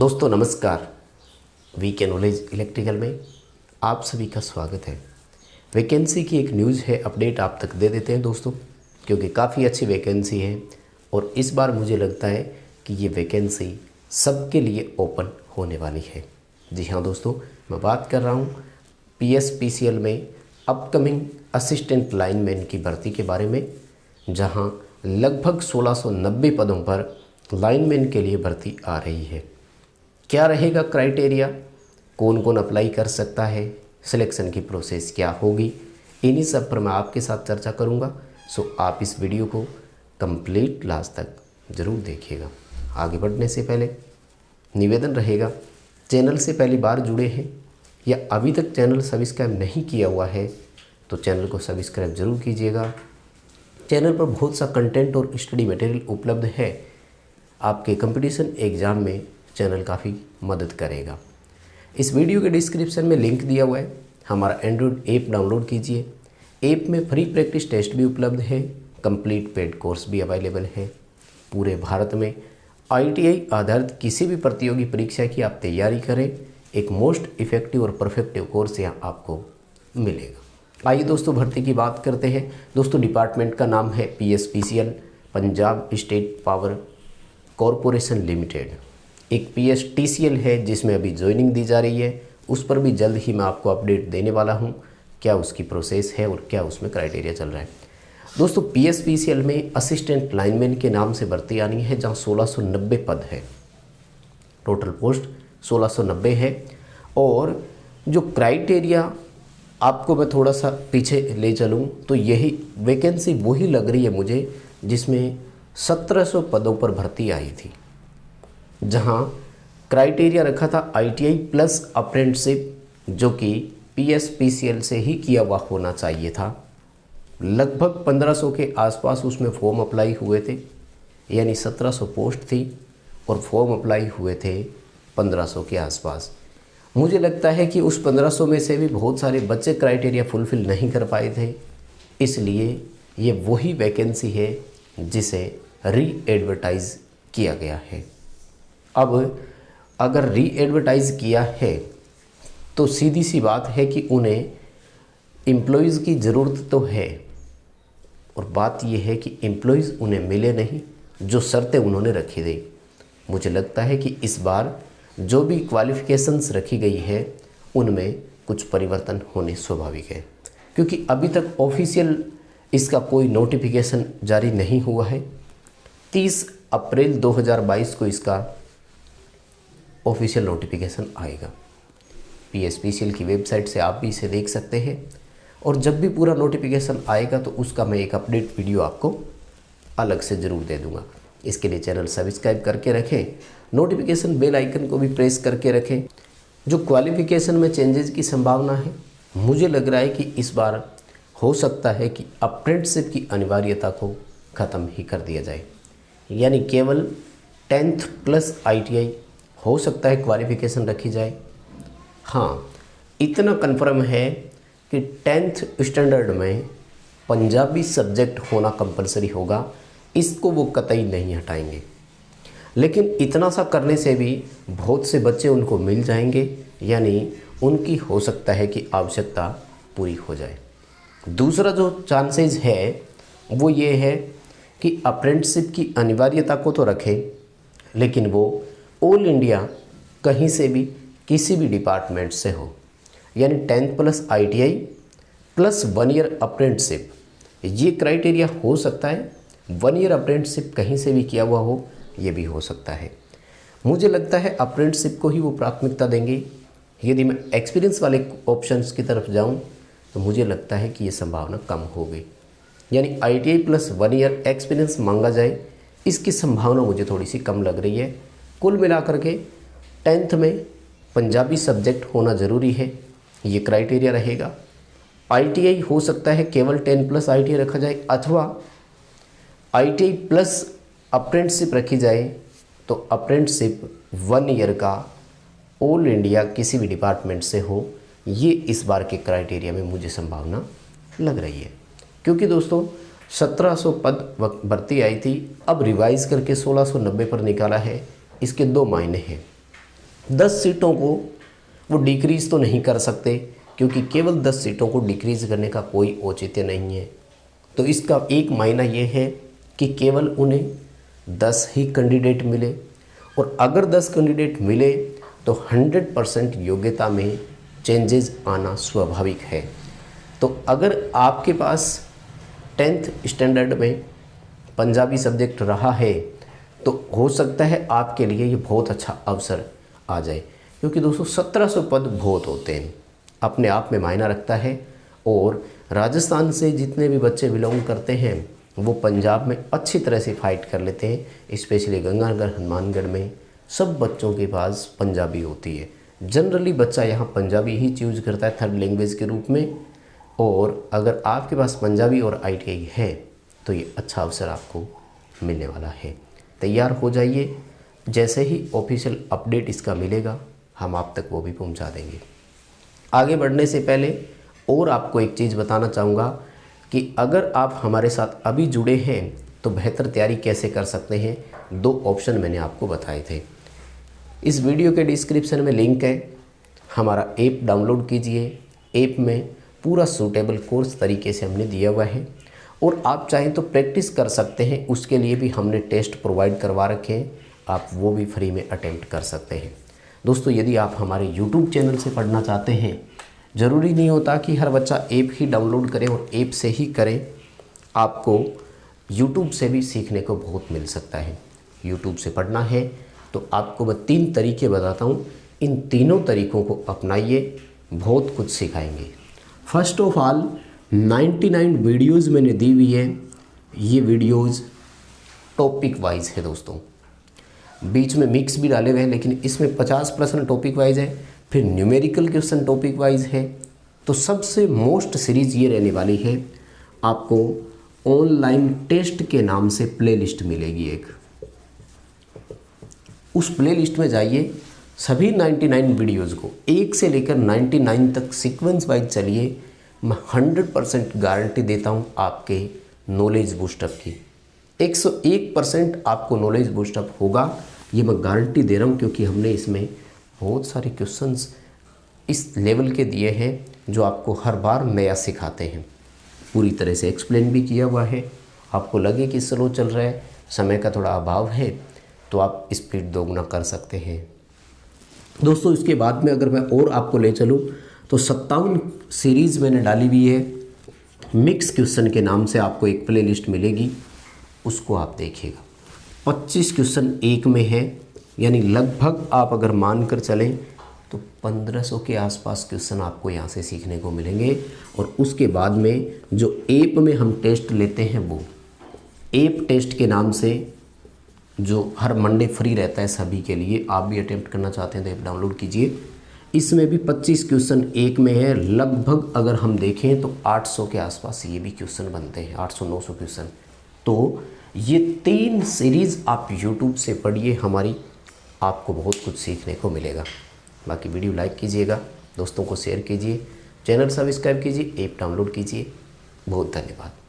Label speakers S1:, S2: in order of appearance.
S1: दोस्तों नमस्कार। VK knowledge electrical में आप सभी का स्वागत है। वैकेंसी की एक न्यूज़ है, अपडेट आप तक दे देते हैं दोस्तों, क्योंकि काफ़ी अच्छी वैकेंसी है और इस बार मुझे लगता है कि ये वैकेंसी सबके लिए ओपन होने वाली है। जी हाँ दोस्तों, मैं बात कर रहा हूँ PSPCL में अपकमिंग असिस्टेंट लाइनमैन की भर्ती के बारे में, जहाँ लगभग 1690 पदों पर लाइनमैन के लिए भर्ती आ रही है। क्या रहेगा क्राइटेरिया, कौन कौन अप्लाई कर सकता है, सिलेक्शन की प्रोसेस क्या होगी, इन्हीं सब पर मैं आपके साथ चर्चा करूंगा। सो आप इस वीडियो को कंप्लीट लास्ट तक ज़रूर देखिएगा। आगे बढ़ने से पहले निवेदन रहेगा, चैनल से पहली बार जुड़े हैं या अभी तक चैनल सब्सक्राइब नहीं किया हुआ है तो चैनल को सब्सक्राइब ज़रूर कीजिएगा। चैनल पर बहुत सा कंटेंट और स्टडी मटेरियल उपलब्ध है। आपके कंपटीशन एग्ज़ाम में चैनल काफ़ी मदद करेगा। इस वीडियो के डिस्क्रिप्शन में लिंक दिया हुआ है, हमारा एंड्रॉयड ऐप डाउनलोड कीजिए। ऐप में फ्री प्रैक्टिस टेस्ट भी उपलब्ध है, कंप्लीट पेड कोर्स भी अवेलेबल है। पूरे भारत में ITI आधारित किसी भी प्रतियोगी परीक्षा की आप तैयारी करें, एक मोस्ट इफ़ेक्टिव और परफेक्टिव कोर्स यहाँ आपको मिलेगा। आइए दोस्तों भर्ती की बात करते हैं। दोस्तों डिपार्टमेंट का नाम है PSPCL, Punjab state power corporation limited. एक PSTCL है जिसमें अभी ज्वाइनिंग दी जा रही है, उस पर भी जल्द ही मैं आपको अपडेट देने वाला हूं, क्या उसकी प्रोसेस है और क्या उसमें क्राइटेरिया चल रहा है। दोस्तों PSPCL में असिस्टेंट लाइनमैन के नाम से भर्ती आनी है, जहां 1690 पद है, टोटल पोस्ट 1690 है। और जो क्राइटेरिया आपको मैं थोड़ा सा पीछे ले चलूँ तो यही वैकेंसी वही लग रही है मुझे जिसमें 1700 पदों पर भर्ती आई थी, जहां क्राइटेरिया रखा था ITI प्लस अप्रेंटिसशिप, जो कि PSPCL से ही किया हुआ होना चाहिए था। लगभग 1500 के आसपास उसमें फॉर्म अप्लाई हुए थे, यानी 1700 पोस्ट थी और फॉर्म अप्लाई हुए थे 1500 के आसपास। मुझे लगता है कि उस 1500 में से भी बहुत सारे बच्चे क्राइटेरिया फुलफ़िल नहीं कर पाए थे, इसलिए ये वही वैकेंसी है जिसे री एडवर्टाइज़ किया गया है। अब अगर री एडवर्टाइज़ किया है तो सीधी सी बात है कि उन्हें एम्प्लॉइज़ की ज़रूरत तो है, और बात यह है कि एम्प्लॉइज़ उन्हें मिले नहीं जो शर्तें उन्होंने रखी थी। मुझे लगता है कि इस बार जो भी क्वालिफ़िकेशंस रखी गई है उनमें कुछ परिवर्तन होने स्वाभाविक है, क्योंकि अभी तक ऑफिशियल इसका कोई नोटिफिकेशन जारी नहीं हुआ है। 30 अप्रैल 2022 को इसका ऑफिशियल नोटिफिकेशन आएगा। PSPCL की वेबसाइट से आप भी इसे देख सकते हैं, और जब भी पूरा नोटिफिकेशन आएगा तो उसका मैं एक अपडेट वीडियो आपको अलग से ज़रूर दे दूंगा। इसके लिए चैनल सब्सक्राइब करके रखें, नोटिफिकेशन बेल आइकन को भी प्रेस करके रखें। जो क्वालिफिकेशन में चेंजेस की संभावना है, मुझे लग रहा है कि इस बार हो सकता है कि अप्रेंटिसशिप की अनिवार्यता को ख़त्म ही कर दिया जाए, यानी केवल 10th प्लस ITI हो सकता है क्वालिफ़िकेशन रखी जाए। हाँ, इतना कन्फर्म है कि 10th स्टैंडर्ड में पंजाबी सब्जेक्ट होना कंपलसरी होगा, इसको वो कतई नहीं हटाएंगे। लेकिन इतना सा करने से भी बहुत से बच्चे उनको मिल जाएंगे, यानी उनकी हो सकता है कि आवश्यकता पूरी हो जाए। दूसरा जो चांसेस है वो ये है कि अप्रेंटिसशिप की अनिवार्यता को तो रखें, लेकिन वो ऑल इंडिया कहीं से भी किसी भी डिपार्टमेंट से हो, यानी 10th plus ITI plus 1 year apprenticeship, ये क्राइटेरिया हो सकता है। 1 ईयर अप्रेंटिसशिप कहीं से भी किया हुआ हो, ये भी हो सकता है। मुझे लगता है अप्रेंटिसशिप को ही वो प्राथमिकता देंगे। यदि मैं एक्सपीरियंस वाले ऑप्शंस की तरफ जाऊँ तो मुझे लगता है कि ये संभावना कम हो गई, यानी ITI प्लस 1 ईयर एक्सपीरियंस मांगा जाए, इसकी संभावना मुझे थोड़ी सी कम लग रही है। कुल मिलाकर के 10th में पंजाबी सब्जेक्ट होना ज़रूरी है, ये क्राइटेरिया रहेगा। ITI हो सकता है केवल 10 प्लस ITI रखा जाए, अथवा ITI प्लस अप्रेंटिसशिप रखी जाए, तो अप्रेंटिसशिप 1 ईयर का ऑल इंडिया किसी भी डिपार्टमेंट से हो, ये इस बार के क्राइटेरिया में मुझे संभावना लग रही है। क्योंकि दोस्तों 1700 पद भर्ती आई थी, अब रिवाइज़ करके 1690 पर निकाला है। इसके दो मायने हैं। 10 सीटों को वो डिक्रीज़ तो नहीं कर सकते, क्योंकि केवल 10 सीटों को डिक्रीज़ करने का कोई औचित्य नहीं है। तो इसका एक मायना ये है कि केवल उन्हें 10 ही कैंडिडेट मिले, और अगर 10 कैंडिडेट मिले तो 100% योग्यता में चेंजेस आना स्वाभाविक है। तो अगर आपके पास 10th स्टैंडर्ड में पंजाबी सब्जेक्ट रहा है तो हो सकता है आपके लिए ये बहुत अच्छा अवसर आ जाए, क्योंकि दोस्तों 1700 पद बहुत होते हैं, अपने आप में मायना रखता है। और राजस्थान से जितने भी बच्चे बिलोंग करते हैं वो पंजाब में अच्छी तरह से फाइट कर लेते हैं। स्पेशली गंगानगर, हनुमानगढ़ में सब बच्चों के पास पंजाबी होती है। जनरली बच्चा यहाँ पंजाबी ही चूज करता है थर्ड लैंग्वेज के रूप में। और अगर आपके पास पंजाबी और ITI है तो ये अच्छा अवसर आपको मिलने वाला है। तैयार हो जाइए, जैसे ही ऑफिशियल अपडेट इसका मिलेगा हम आप तक वो भी पहुंचा देंगे। आगे बढ़ने से पहले और आपको एक चीज़ बताना चाहूँगा कि अगर आप हमारे साथ अभी जुड़े हैं तो बेहतर तैयारी कैसे कर सकते हैं, 2 ऑप्शन मैंने आपको बताए थे। इस वीडियो के डिस्क्रिप्शन में लिंक है, हमारा ऐप डाउनलोड कीजिए। ऐप में पूरा सूटेबल कोर्स तरीके से हमने दिया हुआ है, और आप चाहें तो प्रैक्टिस कर सकते हैं, उसके लिए भी हमने टेस्ट प्रोवाइड करवा रखे हैं, आप वो भी फ्री में अटेम्प्ट कर सकते हैं। दोस्तों, यदि आप हमारे यूट्यूब चैनल से पढ़ना चाहते हैं, ज़रूरी नहीं होता कि हर बच्चा ऐप ही डाउनलोड करें और ऐप से ही करें, आपको यूट्यूब से भी सीखने को बहुत मिल सकता है। यूट्यूब से पढ़ना है तो आपको मैं 3 तरीके बताता हूँ, इन तीनों तरीक़ों को अपनाइए, बहुत कुछ सिखाएंगे। फर्स्ट ऑफ ऑल 99 वीडियोज़ मैंने दी हुई है। ये वीडियोज़ टॉपिक वाइज है दोस्तों, बीच में मिक्स भी डाले हुए हैं, लेकिन इसमें 50% टॉपिक वाइज है, फिर न्यूमेरिकल क्वेश्चन टॉपिक वाइज है। तो सबसे मोस्ट सीरीज़ ये रहने वाली है। आपको ऑनलाइन टेस्ट के नाम से प्लेलिस्ट मिलेगी एक, उस प्लेलिस्ट में जाइए, सभी 99 वीडियोज़ को 1 से लेकर 99 तक सीक्वेंस वाइज चलिए। मैं 100% गारंटी देता हूँ आपके नॉलेज बूस्टअप की। 101% आपको नॉलेज बूस्टअप होगा, ये मैं गारंटी दे रहा हूँ, क्योंकि हमने इसमें बहुत सारे क्वेश्चंस इस लेवल के दिए हैं जो आपको हर बार नया सिखाते हैं। पूरी तरह से एक्सप्लेन भी किया हुआ है। आपको लगे कि स्लो चल रहा है, समय का थोड़ा अभाव है, तो आप स्पीड दोगुना कर सकते हैं। दोस्तों, इसके बाद में अगर मैं और आपको ले चलूँ तो 57 सीरीज़ मैंने डाली हुई है। मिक्स क्वेश्चन के नाम से आपको एक प्लेलिस्ट मिलेगी, उसको आप देखिएगा। 25 क्वेश्चन एक में है, यानी लगभग आप अगर मान कर चलें तो 1500 के आसपास क्वेश्चन आपको यहाँ से सीखने को मिलेंगे। और उसके बाद में जो ऐप में हम टेस्ट लेते हैं, वो ऐप टेस्ट के नाम से जो हर मंडे फ्री रहता है सभी के लिए, आप भी अटेम्प्ट करना चाहते हैं तो ऐप डाउनलोड कीजिए। इसमें भी 25 क्वेश्चन एक में है। लगभग अगर हम देखें तो 800 के आसपास ये भी क्वेश्चन बनते हैं, 800-900 क्वेश्चन। तो ये 3 सीरीज़ आप YouTube से पढ़िए हमारी, आपको बहुत कुछ सीखने को मिलेगा। बाकी वीडियो लाइक कीजिएगा, दोस्तों को शेयर कीजिए, चैनल सब्सक्राइब कीजिए, ऐप डाउनलोड कीजिए। बहुत धन्यवाद।